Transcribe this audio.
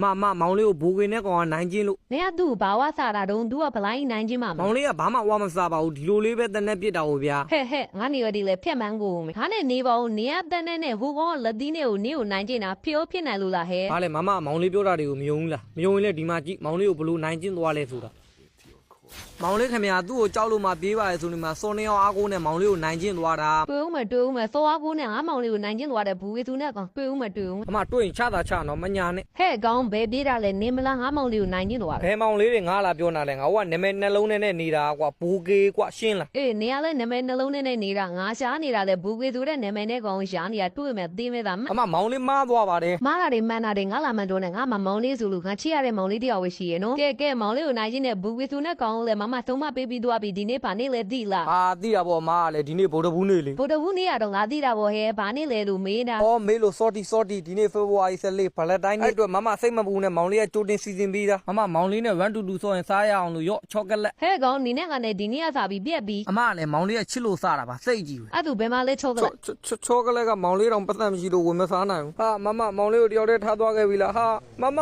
မောင်လေးကိုဘိုးကင်းနဲ့ကောင်ကနိုင်ချင်းလို့ နေရသူ့ဘာဝစားတာတုံးသူကဘလိုင်းနိုင်ချင်းမှာ မောင်လေးကဘာမှဝါမစားပါဘူးဒီလိုလေးပဲတနက်ပြစ်တာကိုဗျာ ဟဲ့ငါနေရဒီလေဖျက်မှန်းကိုမယ်ခါနဲ့နေပါဦးနေရတန်းနဲ့ဟိုကောင်လက်သီးနဲ့ကိုနေကိုနိုင်ချင်းတာဖြစ်နိုင်လို့လားဟဲ့ ဘာလဲမောင်လေးပြောတာတွေကိုမယုံဘူးလားမယုံရင်လည်းဒီမှာကြည့်မောင်လေးကိုဘလို့နိုင်ချင်းသွားလဲဆိုတာမောင်လေးခင်ဗျာသူ့ကိုကြောက်လို့မှပြေးပါလေဆိုနေမှာစော်နေအောင်အားကိုးနဲ့မောင်လေးကိုနိုင်ချင်းသွားတာ တွေ့ဦးမယ်စောအားကိုနဲ့ငါမောင်လေးကိုနိုင်ချင်းသွားတဲ့ဘူးဝေသူနဲ့ကောင်တွေ့ဦးမယ် အမတွေ့ရင်ချတာချနော်မညာနဲ့ ဟဲ့ကောင်ဘယ်ပြေးတာလဲနေမလားငါမောင်လေးကိုနိုင်ချင်းသွား ဘယ်မောင်လေးတွေငါလာပြောနာလဲငါကနာမည်နှလုံးနဲ့နေတာကွာဘိုးကေကွာရှင်းလား အေးနေရလဲနာမည်နှလုံးနဲ့နေတာငါရှားနေတာလဲဘူးဝေသူတဲ့နာမည်နဲ့ကောင်ရှားနေတာတွေ့မယ်သိမဲတာ အမမောင်လေးမားသွားပါတယ် မားတာတွေမှန်တာတွေငါလာမှန်တော့နဲ့ငါမမောင်လေးဆိုလို့ငါချစ်ရတဲ့မောင်လေးတယောက်ပဲရှိရနော်ကဲမောင်လေးကိုနိုင်ချင်းနဲ့ဘူးဝေသူနဲ့ကောင်လဲမမသုံးမပေးပြီးသွားပြီဒီနေ့ဗာနေလဲသိလား အာသိတာပေါ့အမကလည်းဒီနေ့ဗုဒ္ဓဘူးနေ့လေ ဗုဒ္ဓဘူးနေ့ရတော့ငါသိတာပေါ့ဟဲ့ဗာနေလဲလို့မေးတာ အော်မေးလို့ sorty ဒီနေ့ February 14 Valentine နေ့အတွက်မမစိတ်မပူနဲ့မောင်လေးကကြိုတင်စီစဉ်ပြီးသားမမမောင်လေးနဲ့122ဆိုရင်စားရအောင်လို့ရော့ချောကလက် ဟဲ့ကောင်နေနဲ့ကနေဒီနေ့ကစားပြီးပြက်ပြီး အမကလည်းမောင်လေးကချစ်လို့စားတာပါစိတ်ကြည့်ပဲ အဲ့သူဘယ်မှာလဲချောကလက် ချောကလက်ကမောင်လေးတောင်ပတ်သက်မရှိလို့ဝင်မစားနိုင်ဘူးဟာမမောင်လေးကိုတယောက်တည်းထားသွားခဲ့ပြီလားဟာမ